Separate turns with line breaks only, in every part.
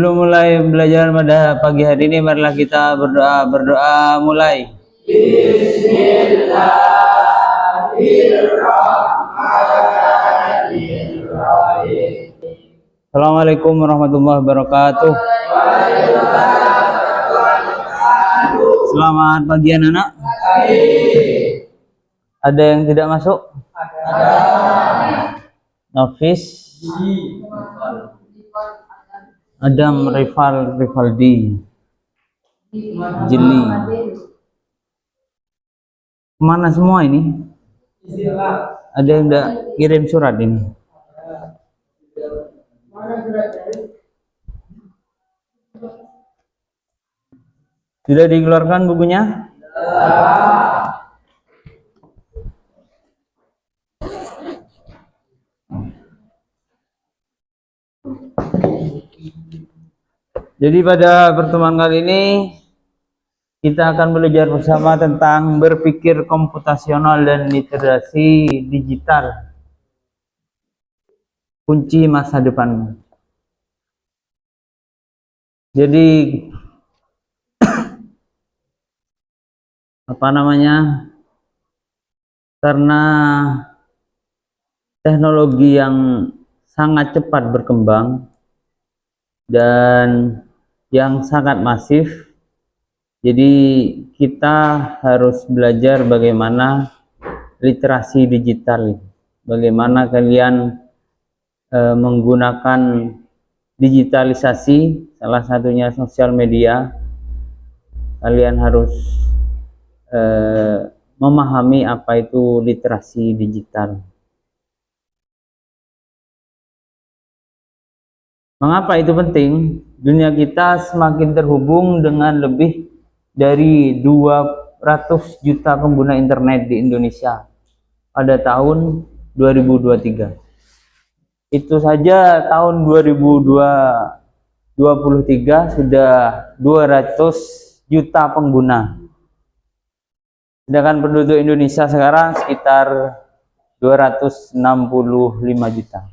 Sebelum mulai belajar pada pagi hari ini, marilah kita berdoa mulai. Bismillahirrahmanirrahim. Assalamualaikum warahmatullahi wabarakatuh. Selamat pagi anak-anak. Ada yang tidak masuk? Nafis, Adam, Rivaldi, Jili. Kemana semua ini? Ada yang tidak kirim surat ini? Sudah dikeluarkan bukunya? Jadi pada pertemuan kali ini kita akan belajar bersama tentang berpikir komputasional dan literasi digital. Kunci masa depan. Jadi karena teknologi yang sangat cepat berkembang dan yang sangat masif, jadi kita harus belajar bagaimana literasi digital, bagaimana kalian menggunakan digitalisasi, salah satunya sosial media. Kalian harus memahami apa itu literasi digital. Mengapa itu penting? Dunia kita semakin terhubung dengan lebih dari 200 juta pengguna internet di Indonesia pada tahun 2023. Itu saja tahun 2023 sudah 200 juta pengguna. Sedangkan penduduk Indonesia sekarang sekitar 265 juta.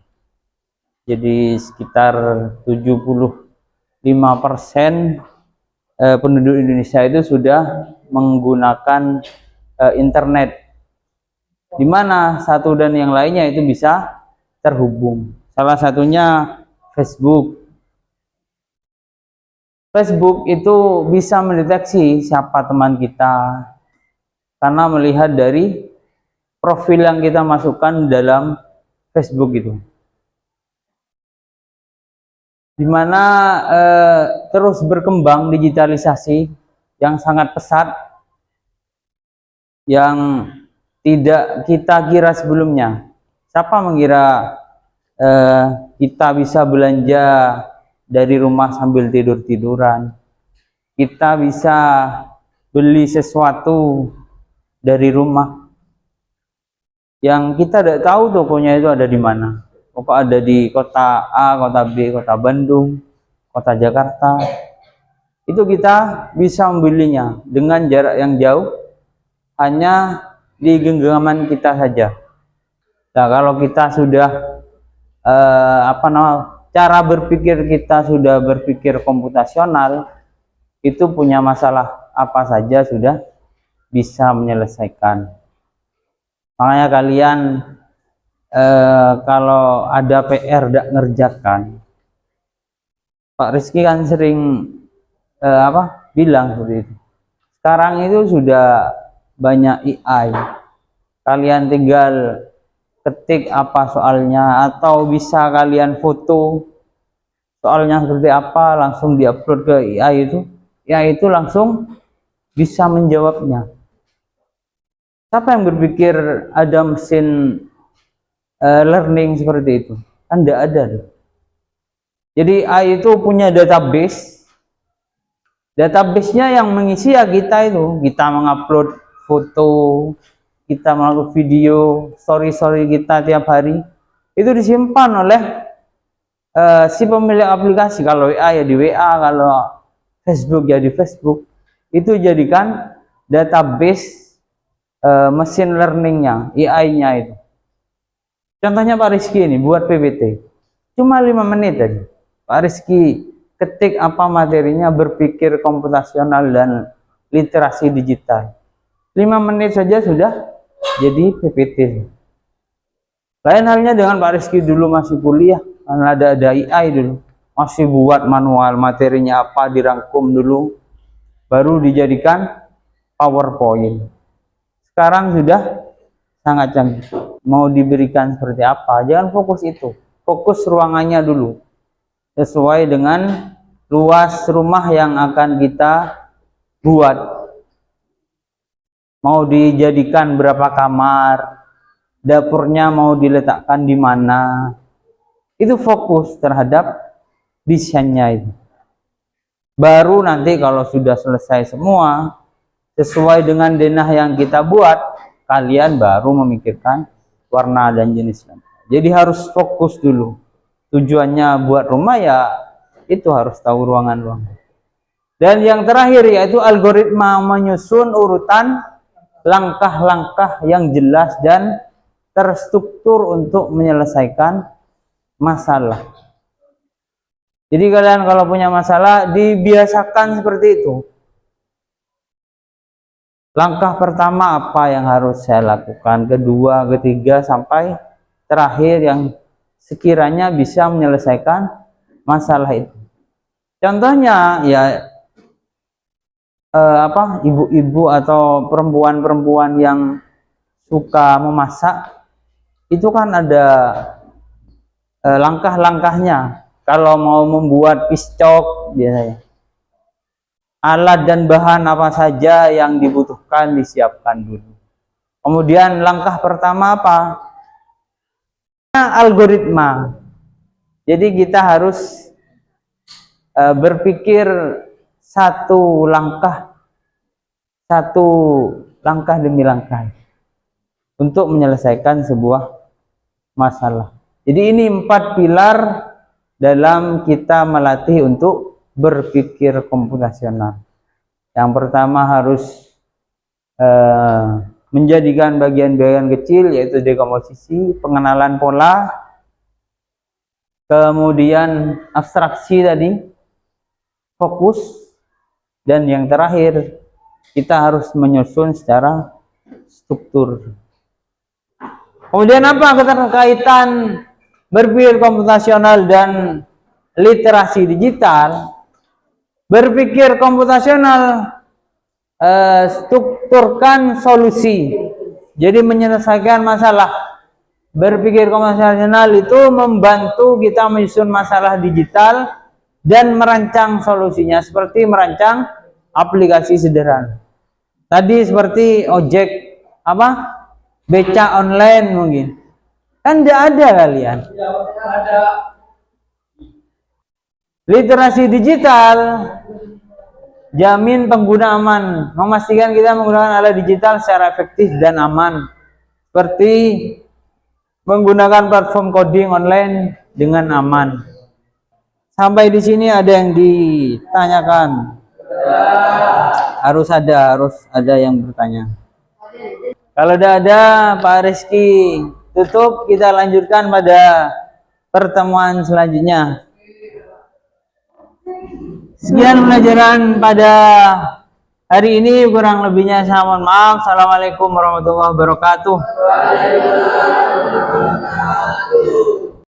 Jadi sekitar 75% penduduk Indonesia itu sudah menggunakan internet, di mana satu dan yang lainnya itu bisa terhubung. Salah satunya Facebook. Facebook itu bisa mendeteksi siapa teman kita karena melihat dari profil yang kita masukkan dalam Facebook itu. Dimana terus berkembang digitalisasi yang sangat pesat, yang tidak kita kira sebelumnya. Siapa mengira kita bisa belanja dari rumah sambil tidur-tiduran? Kita bisa beli sesuatu dari rumah yang kita tidak tahu tokonya itu ada di mana. Pokok ada di kota A, kota B, kota Bandung, kota Jakarta. Itu kita bisa membelinya dengan jarak yang jauh, hanya di genggaman kita saja. Nah, kalau kita sudah cara berpikir kita sudah berpikir komputasional, itu punya masalah apa saja sudah bisa menyelesaikan. Makanya kalian kalau ada PR tidak ngerjakan, Pak Rizky kan sering bilang seperti itu. Sekarang itu sudah banyak AI. Kalian tinggal ketik apa soalnya, atau bisa kalian foto soalnya seperti apa, langsung diupload ke AI itu. AI itu langsung bisa menjawabnya. Siapa yang berpikir ada mesin learning seperti itu? Kan tidak ada. Jadi AI itu punya database-nya yang mengisi ya kita itu. Kita mengupload foto, kita melakukan video, story kita tiap hari, itu disimpan oleh si pemilik aplikasi. Kalau WA ya di WA, kalau Facebook ya di Facebook. Itu jadikan database mesin learningnya, AI-nya itu. Contohnya Pak Rizky ini buat PPT, cuma 5 menit aja. Pak Rizky ketik apa materinya, berpikir komputasional dan literasi digital. 5 menit saja sudah jadi PPT. Lain halnya dengan Pak Rizky dulu masih kuliah, karena ada AI dulu, masih buat manual, materinya apa dirangkum dulu, baru dijadikan PowerPoint. Sekarang sudah sangat canggih. Mau diberikan seperti apa, jangan fokus itu, fokus ruangannya dulu, sesuai dengan luas rumah yang akan kita buat. Mau dijadikan berapa kamar, dapurnya mau diletakkan di mana, itu fokus terhadap desainnya itu. Baru nanti kalau sudah selesai semua sesuai dengan denah yang kita buat, kalian baru memikirkan warna dan jenis lampu. Jadi harus fokus dulu. Tujuannya buat rumah ya itu harus tahu ruangan-ruangan. Dan yang terakhir yaitu algoritma, menyusun urutan langkah-langkah yang jelas dan terstruktur untuk menyelesaikan masalah. Jadi kalian kalau punya masalah dibiasakan seperti itu. Langkah pertama apa yang harus saya lakukan, kedua, ketiga, sampai terakhir yang sekiranya bisa menyelesaikan masalah itu. Contohnya ya ibu-ibu atau perempuan-perempuan yang suka memasak, itu kan ada langkah-langkahnya. Kalau mau membuat piscok biasanya, alat dan bahan apa saja yang dibutuhkan disiapkan dulu. Kemudian langkah pertama apa? Algoritma. Jadi kita harus berpikir satu langkah demi langkah untuk menyelesaikan sebuah masalah. Jadi ini 4 pilar dalam kita melatih untuk berpikir komputasional. Yang pertama harus menjadikan bagian-bagian kecil, yaitu dekomposisi, pengenalan pola, kemudian abstraksi tadi, fokus, dan yang terakhir kita harus menyusun secara struktur. Kemudian apa keterkaitan berpikir komputasional dan literasi digital? Berpikir komputasional, strukturkan solusi, jadi menyelesaikan masalah. Berpikir komputasional itu membantu kita menyusun masalah digital dan merancang solusinya, seperti merancang aplikasi sederhana. Tadi seperti ojek beca online mungkin. Kan tidak ada kalian. Literasi digital, jamin pengguna aman, memastikan kita menggunakan alat digital secara efektif dan aman, seperti menggunakan platform coding online dengan aman. Sampai di sini ada yang ditanyakan? Harus ada yang bertanya. Kalau tidak ada, Pak Rizky tutup, kita lanjutkan pada pertemuan selanjutnya. Sekian pelajaran pada hari ini, kurang lebihnya saya mohon maaf. Assalamualaikum warahmatullahi wabarakatuh.